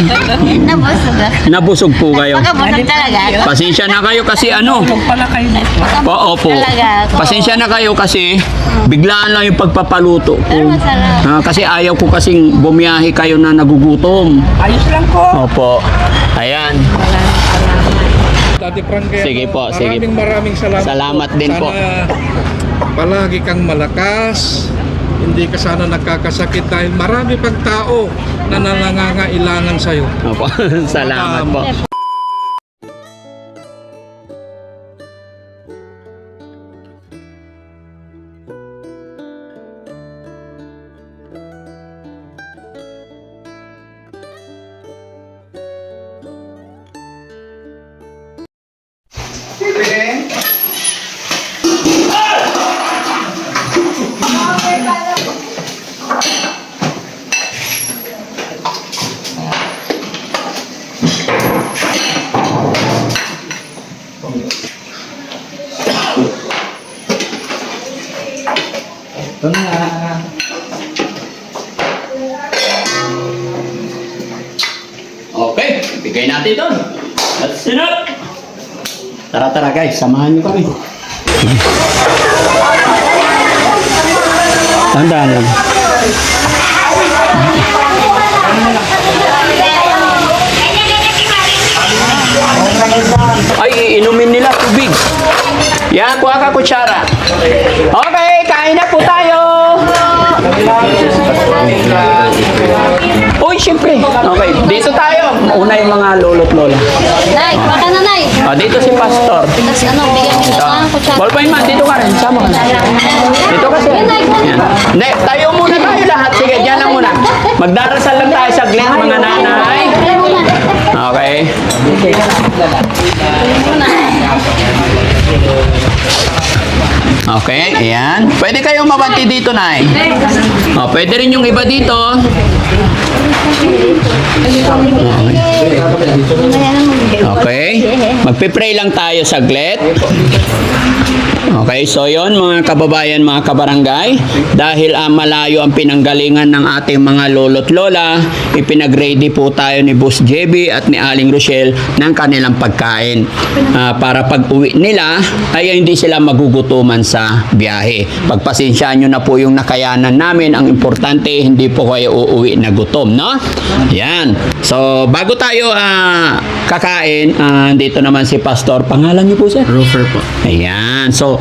Nabusog ako. Nabusog po kayo. Pagkabusog talaga ako. Pasensya na kayo kasi ano. Opo. Talaga ako. Pasensya na kayo kasi biglaan lang yung pagpapaluto ko. Pero masarap. Kasi ayaw ko kasing bumiyahe kayo na nagugutom. Ayos lang po. Opo. Ayan. Dati Frankie, Sige po, sige po. maraming salamat. Salamat din po. Sana palagi kang malakas. Hindi ka sana nagkakasakit dahil marami pang tao na nangangailangan sa'yo. Opo. Salamat po. Ito na. Okay, bigay natin doon. Let's sit up. Tara guys, samahan niyo kami. Tandaan lang. Ay, inumin nila tubig. Yan, kuha ka kutsara. Okay, kain na po tayo. Uy, syempre. Okay, dito tayo. Una yung mga lolo't lola. Nay, baka na, Nay. Dito si Pastor. Tapos ano, bigyan mo Ito. na kutsara. Ballpoint man, dito ka rin. Sama ka. Dito kasi. Yan. Hindi, tayo muna tayo lahat. Sige, dyan lang muna. Magdarasal lang tayo saglit, mga nanay. Okay. Okay, ayan. Pwede kayong mabanti dito, Nay. Pwede rin yung iba dito. Okay. Magpipray lang tayo saglit. Okay, so yon mga kababayan, mga kabarangay, dahil malayo ang pinanggalingan ng ating mga lolo't lola, ipinag-ready po tayo ni Boss JB at ni Aling Rochelle ng kanilang pagkain para pag uwi nila ay hindi sila magugutuman sa biyahe. Pagpasensyaan nyo na po yung nakayanan namin, ang importante hindi po kayo uuwi na gutom, no? Yan. So bago tayo kakain, dito naman si Pastor. Pangalan niyo po, sir? Roofer po. Ayan. So,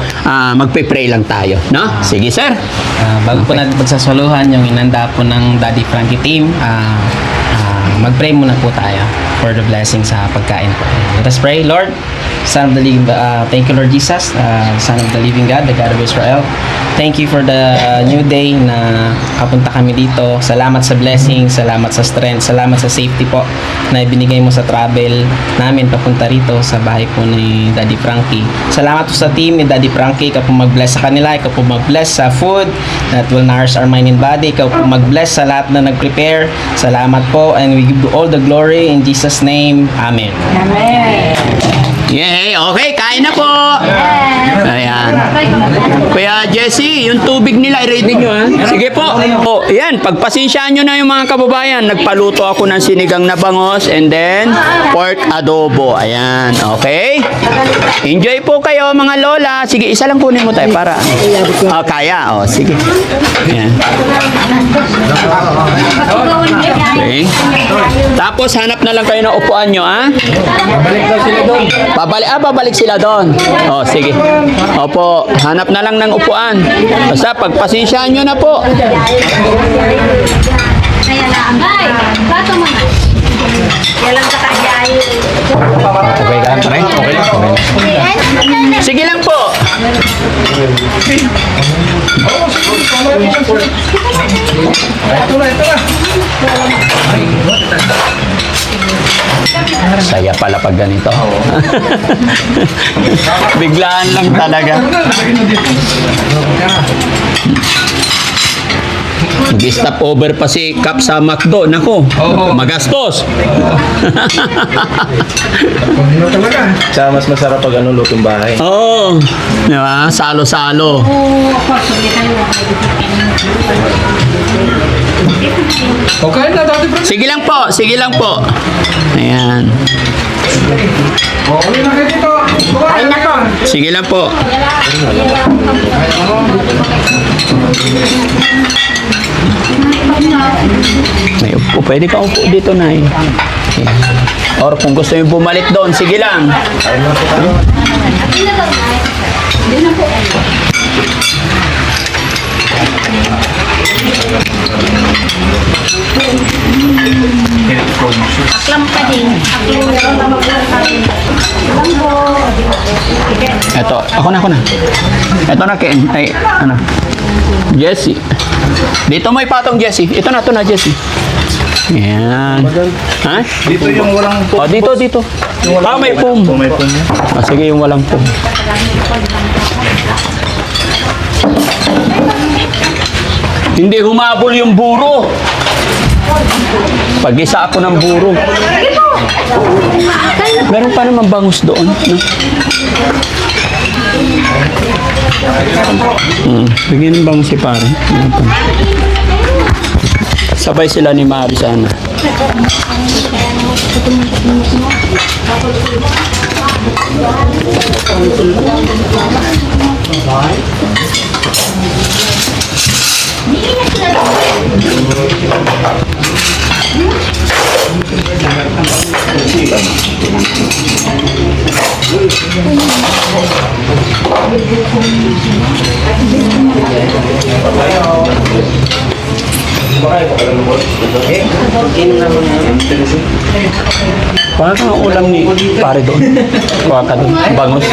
magpe-pray lang tayo, no? Sige, sir. Bago po natin pagsasaluhan yung inanda po ng Daddy Frankie team, mag-pray muna po tayo for the blessing sa pagkain po. Let us pray. Lord, Son of the living, thank you, Lord Jesus, Son of the living God, the God of Israel. Thank you for the new day na kapunta kami dito. Salamat sa blessing, salamat sa strength, salamat sa safety po na ibinigay mo sa travel namin papunta rito sa bahay po ni Daddy Frankie. Salamat po sa team ni Daddy Frankie. Ikaw po mag-bless sa kanila, ikaw po mag-bless sa food that will nourish our mind and body. Ikaw po mag-bless sa lahat na nag-prepare. Salamat po, and we give you all the glory in Jesus' name. Amen. Yay! Okay, kain na po! Ayan. Kuya Jesse, yung tubig nila, i-ready nyo, ha? Sige po. O, yan, pagpasensyaan nyo na yung mga kababayan. Nagpaluto ako ng sinigang na bangos and then pork adobo. Ayan, okay? Enjoy po kayo, mga lola. Sige, isa lang kunin mo tayo para... kaya. O, sige. Ayan. Okay. Tapos, hanap na lang kayo ng upuan nyo, ha? Babalik sila doon. Oh, sige. Opo, hanap na lang ng upuan. Basta pagpasensyaan nyo na po. Kaya lang. Ay, bato mo na. Kaya lang sa kajayo. Okay lang, pare? Okay lang. Sige lang po. Saya pala pag ganito. Biglaan lang talaga. Mag-stop over pa si Kap sa McDo. Nako, magastos. Ano talaga? Tsaka mas masarap pag ano lutong bahay. Oo. Di ba? Salo-salo. Okay na, Daddy Frankie. Sige lang po, sige lang po. Ayan. Uli na kayo dito. Kumain na po. Sige lang po. May upo. Pwede ka upo dito, Nay. Or kung gusto yung bumalik doon, sige lang. Aklam ka din. Eto, ako na. Eto na, Ken. Ay, ano? Jessie. Dito mo ipatong, Jessie. Ito na, Jessie. Ayan. Ha? Dito yung walang O, dito. May foam. May pum niya. O, sige, yung walang foam. Hindi humabol yung buro. Pag-isa ako ng buro. Meron pa naman bangus doon. No? Bigyan ng bangus si pare. Meron pa. Sabay sila ni Mari sana. Kuha ka ng ulam ni pare doon. Kuha ka doon. Bangus.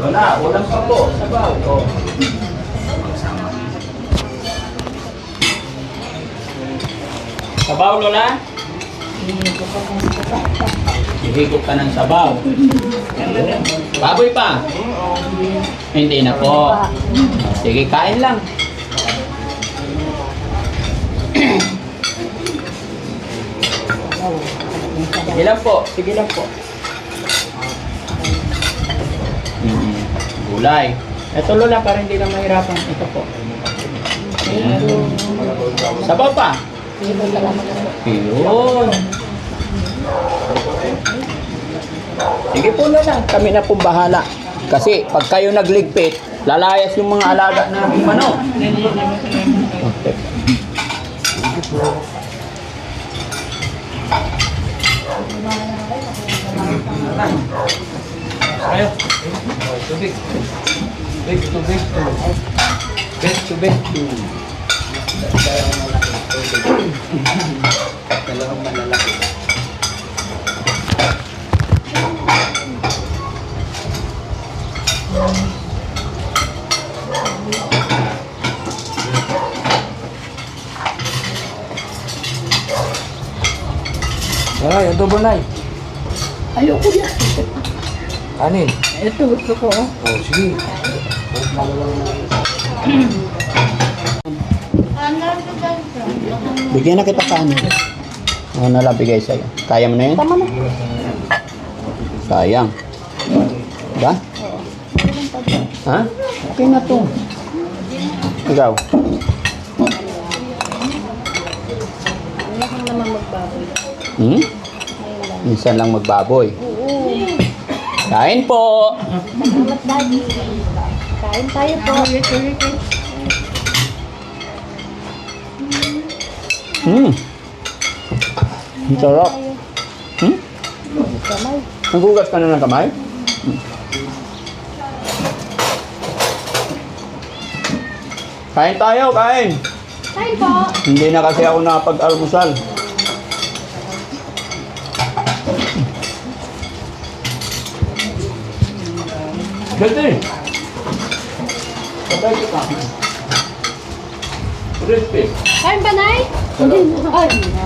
Lola, ulam pa po. Sabaw. Oh. Sabaw, Lola? Ihigop ka ng sabaw. Baboy pa? Hindi na po. Sige, kain lang. Sige lang po. Sige lang po. Gulay. Ito, Lola, para hindi na mahirapan. Ito po. Ayan. Sabaw pa. Yun. Sige po, Lola. Kami na pong bahala. Kasi pag kayo nagligpit, lalayas yung mga alaga namin manok. Okay. Ayo. Tubig. Tubig. Dalawang malalaki. Ay, ito ba, Nay? Ayoko yan. Kanin. Ito, gusto ko. Oh, sige. Bigyan na kita kanin. Ano na lang bigay sa'yo? Kaya mo na yun? Tama na. Sayang. Diba? Ha? Okay na to. Ikaw? Ayaw ko naman magbaboy. Hmm? Minsan lang magbaboy. Kain po! Salamat, Daddy. Kain tayo po. Ang sarap. Hmm? Kamay. Nagugas ka na ng kamay? Kain tayo, kain! Kain po. Hindi na kasi ako nakapag-almusal. Gati! Sabay kita. Crispy. Kain ba, Nay? Hindi na. Ay, na.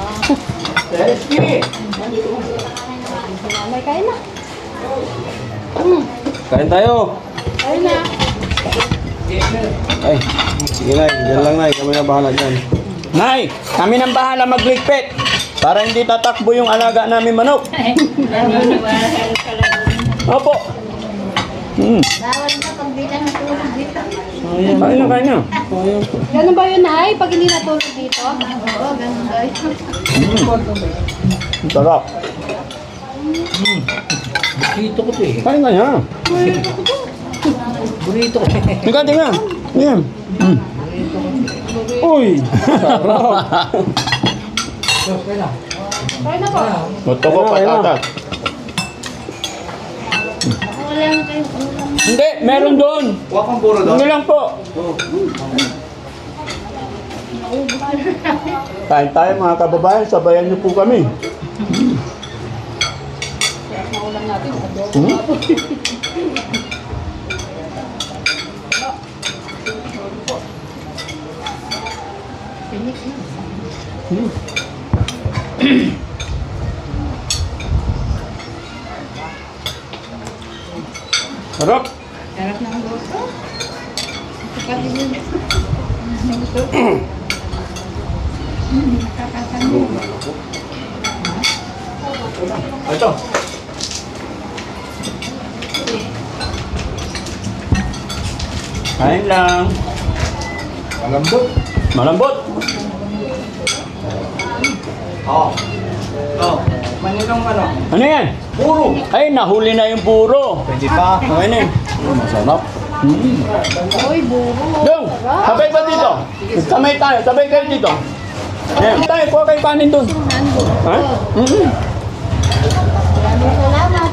Crispy! May kain na. Kain tayo. Kain na. Ay, sige na, dyan lang na. Kami na bahala dyan. Nay, kami nang bahala magligpit para hindi tatakbo yung alaga namin manok. Opo. Bawal na pag di na natulog dito. Kain na, kain na. Ganun ba yun, Nay? Pag hindi natulog dito? Oo, ganun ba yun? Ang sarap. Dito ko to eh. Kain ka niya. Burrito ko. Tingnan, tingnan. Yan. Uy! Sarap! Kain na po. Gusto ko patatas. Wala na kayong ulam. Hindi, meron doon. Huwag kang puro doon. Hindi lang po. Kain tayo mga kababayan, sabayan niyo po kami. Ulam natin. Sarap. Sarap ng luto. Ito. Kain lang. Malambot. Malambot. Oo. Oo. Maninong ano? Ano yan? Puro. Ay, nahuli na yung buro. Pwede pa. Okay na yun. Masarap. Uy, buro. Dong, sabay ba dito? Sabay tayo, sabay kayo dito. Ayan, tayo, kuha kayo kanin doon. Ha? Maraming salamat.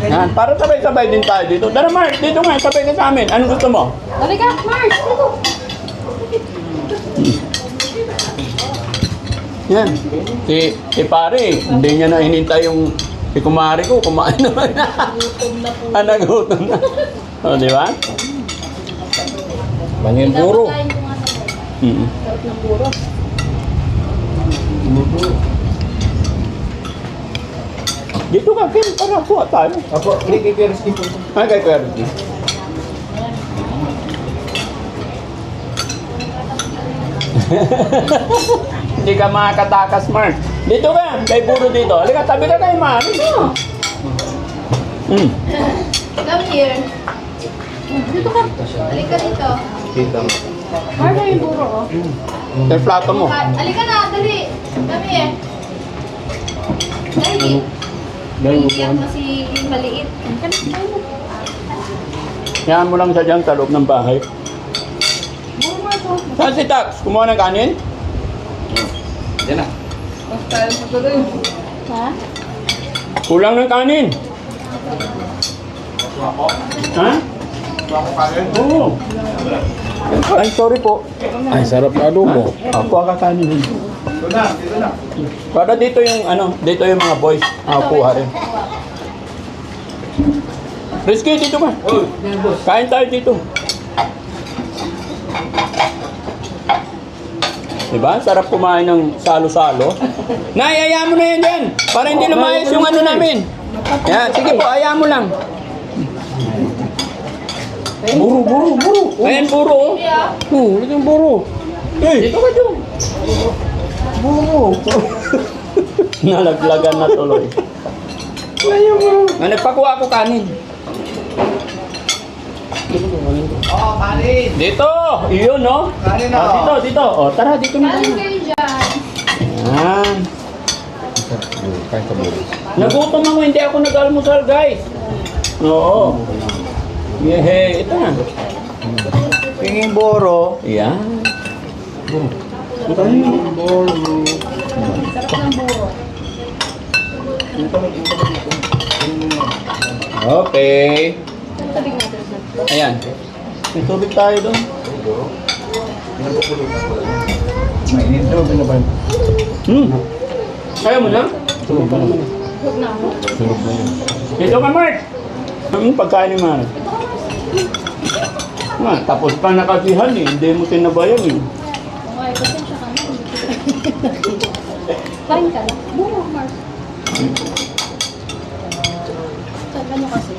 Yan, para sabay-sabay din tayo dito. Tara Mark, dito nga, sabay ka sa amin. Anong gusto mo? Halika, Mars. Dito. Yan. Si pare, hindi niya na hinintay yung si kumari ko, kumain naman na. Nagutom na. O, di ba? Manin puro. Kain ko nga. Mm. Sarap ng buro. Dito ka, Kim, para kuha tayo. Apo, hindi kay Peres po. Ay, kay Perdi. Hindi ka makakatakas, Mark. Dito ka, kay Buro dito. Halika, tabi ka kay Mari. Come here. Dito ka. Halika dito. Kita mo. Mars na yung buro, oh. Kay plato mo. Halika na, dali. Come here. Dali. Iiyak na si maliit. Halika na, tayo mo. Yan mo lang siya dyan sa loob ng bahay. Buro, Mars, oh. Saan si Tax? Kumuha ng kanin? Yan na. Ha? Kulang ng kanin. Ha? Oo. Ay, sorry po. Ay, sarap na adobo. Kuha ka kanin. Dito na, dito na. Para dito yung dito yung mga boys. Kuha rin. Rizky, dito ka. Kain tayo dito. Diba? Sarap kumain ng salo-salo. Nay, aya mo na yan dyan. Para hindi lumayas yung ano namin. Yan, sige po, aya mo lang. Buru. Ayan, buro. Ulit yung buru. Dito ka dyan. Buru. Nalaglagan na tuloy. Nagpakuha ako kanin. Dito! Iyon, no? Dito. O, tara, dito na. Alam kayo dyan. Ayan. Kain ka buru. Nagutom ako, hindi ako nag-almusal, guys. Oo. Yehey, ito na. Pinging boro. Ayan. Sarap ng buro. Okay. Tabig natin. Ayan. May tubig tayo doon. Mainit daw, binaban. Kaya mo na? Tulog na naman. Huwag na ako. Tulog na yun. Dito ka, Mark. Ang pagkain ni Mark. Tapos pa nakasihan eh. Hindi mo tinabayan eh. Okay, pasensya ka na. Kain ka lang. Buro, Mark. Ano kasi?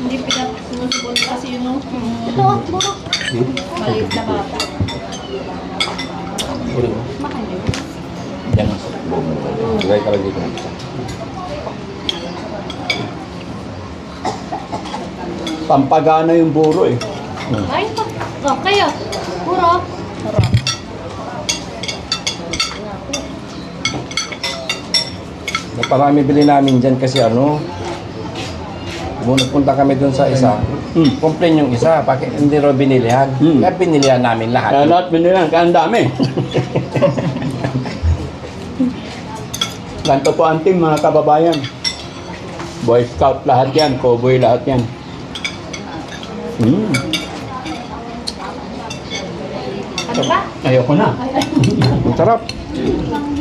Hindi pinasinusubuan kasi yun no? Ito, buro. Maliit na bata. Makain. Yan. Lagay ka lang dito. Pampagana yung buro eh. Kain pa. Oh, kayo. Buro. Sarap. Naparami bili namin dyan kasi ano, punta kami dun sa isa, complain yung isa, bakit hindi ro binilihan? Kaya binilihan namin Kaya lahat. lahat binilang, kaya ang dami. Ganito po ang team mga kababayan. Boy Scout lahat yan, Cowboy lahat yan. Ano ba? Ayoko na. Ang sarap.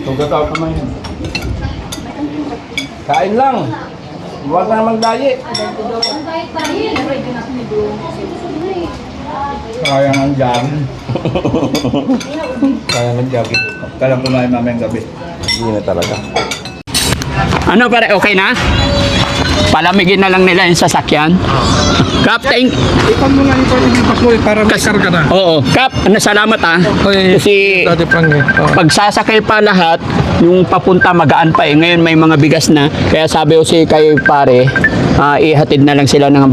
Tugataw ka man yan. Kain lang. Huwag na magdayi. Ang kahit pa rin. Ready na ni Bro. Kaya ng jam. Kaya ng jacket. Kaya kumain mamayang gabi. Hindi na talaga. Ano pare, okay na? Palamigin na lang nila yung sasakyan. Kap, Ikaw mo nga ito yung pasway para may karga na. Oo, Kap, salamat ah. Kasi Dati pang pag sasakay pa lahat, yung papunta magaan pa eh. Ngayon may mga bigas na. Kaya sabi ko si kay pare, ihatid na lang sila ng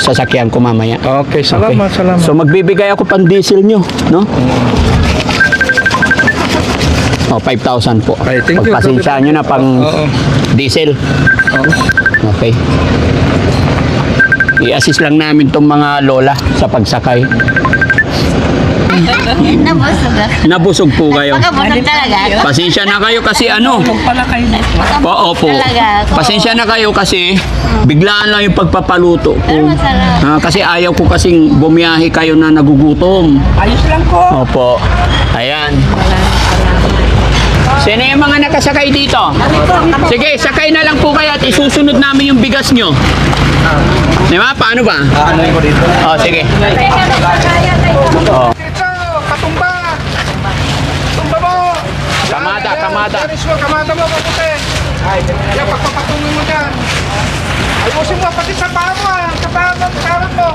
sasakyan ko mamaya. Okay, salamat. So magbibigay ako pang diesel nyo, no? Oh, 5,000 po. Okay, thank you. Pagpasensyahan nyo na pang Oo. diesel. Okay. I-assist lang namin tong mga lola sa pagsakay. Nabusog ah. Nabusog po kayo. Pagkabusog talaga. Pasensya na kayo kasi Opo. Talaga. Pasensya na kayo kasi biglaan lang yung pagpapaluto ko. Pero masarap. Kasi ayaw ko kasing bumiyahe kayo na nagugutom. Ayos lang po. Opo. Ayan. Sino yung mga nakasakay dito? Sige, sakay na lang po kayo at isusunod namin yung bigas nyo. Di ba? Paano ba? Ano ko dito? Oh, sige. Oh. Ito, katumba. Tumba mo. Kamada, kamada. Teres mo, kamada mo, mabuti. Yan, pagpapatungin mo dyan. Ayusin mo, pati sa paa mo, sa paa mo, sa karat mo.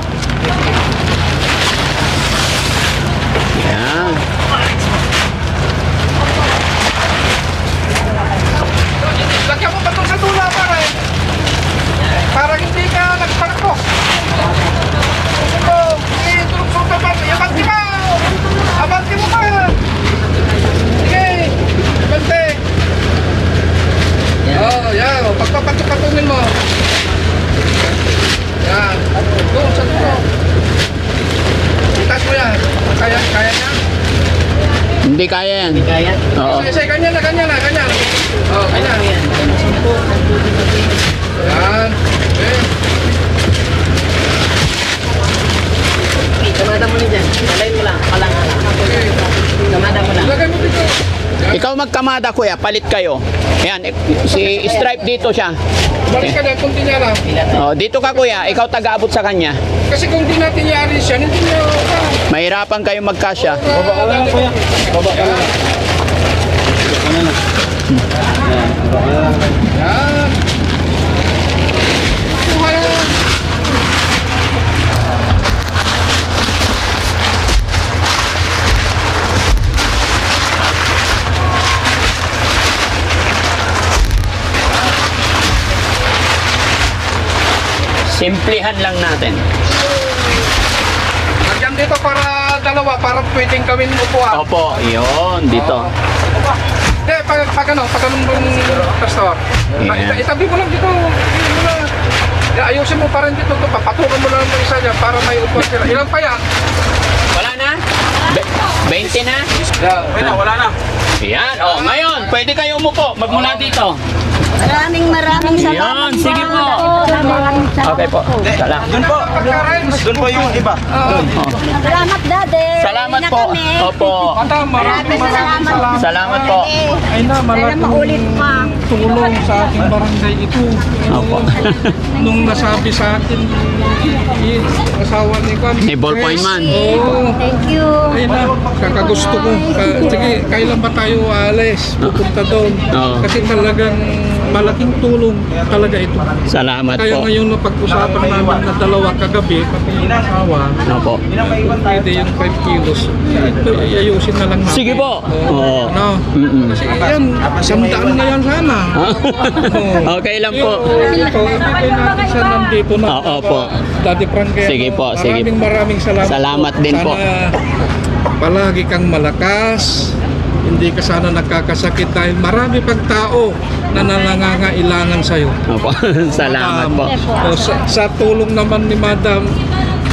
Yan. Lagyan mo pa ito sa tula, pare. Para hindi ka nagparko. Ito, tulog-tulog pa. Abanti mo! Abanti mo pa! Sige! Abante! Oh, yan. Pagpapatungin mo. Yan. Doon, sa dulo. Itas mo yan. Kaya niya? Hindi kaya yan. Oo. Sige, ganyan na. Oh, ganyan. Yan. Okay. Kamada mo dyan. Kalain mo lang. Okay. Kamada mo lang. Ilagay mo dito. Ikaw magkamada kuya, palit kayo. Yan, si Stripe dito siya. Balik ka na, kunti niya lang. Oh, dito ka kuya, ikaw taga-abot sa kanya. Kasi kung di natin i-alis yan, hindi niya Mahirapan kayo magkasya. Baba ka lang, kuya. Baba ka lang. Yan. Kuha yan. Simplihan lang natin. Lagyan dito para dalawa, para pwedeng gawin upuan. Opo, yun, dito. Hindi, pag ano pastor. Yeah. Itabi mo lang dito. Hindi mo na. Ayusin mo pa rin dito. Papatukan mo lang ang isa niya para may upuan sila. Ilan pa yan? Wala na? 20 na? Wala na. Yan, ngayon, pwede kayo umupo. Magmula dito. Maraming Yan, sige po. Okay po. Salamat. Doon po yung iba. Salamat, Daddy. Salamat po. Opo. Maraming salamat. Salamat po. Ay na, malaking tulong sa ating barangay ito. Opo. Nung nasabi sa akin, asawa ni Juan. Ni Ballpoint Man. Oo. Thank you. Ay na, kakagusto ko. Sige, kailan ba tayo alis? Pupunta doon. Oo. Kasi talagang malaking tulong talaga ito. Salamat Kaya po. ngayon napag-usapan namin na dalawa kagabi, pati yung asawa, Opo. kung pwede yung 5 kilos. Ito, iayusin na lang natin. Sige po. Oo. No? Mm-mm. Kasi yan, 100 na yan sana. Okay lang po. Ito, ibigay natin sa nandito na. Oo po. Daddy Frankie. Sige po, sige po. Maraming salamat. Salamat din po. Sana palagi kang malakas. Hindi ka sana nagkakasakit dahil marami pang tao na nangangailangan sa'yo. Opo. Salamat po. Sa tulong naman ni Madam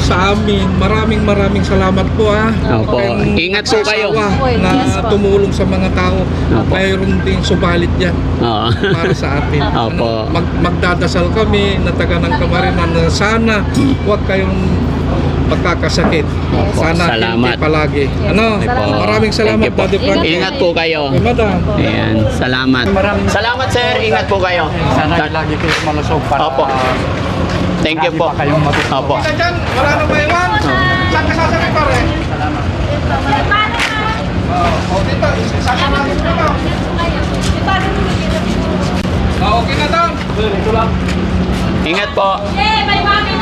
sa amin, maraming salamat po ha. Opo. Kayong Ingat po kayo. magsasawa na tumulong sa mga tao. Opo. Mayroon din subalit yan Oo. para sa atin. Opo. Magdadasal kami na taga ng Kamarinan na sana huwag kayong magkakasakit. Sana Salamat. hindi palagi. Ano? Opo. Maraming salamat, Thank you po. Daddy Frankie. Ingat po kayo. Okay, Madam. Ayan, salamat. Salamat sir, ingat po kayo. Sana lagi kayo malusog para Opo. Thank you po. kayong matutuwa. Opo. Kita dyan, wala nang maiwan. Saan ka sasabi pare? O dito, isasama natin dito. Okay na daw. Ingat po. Eh, may mami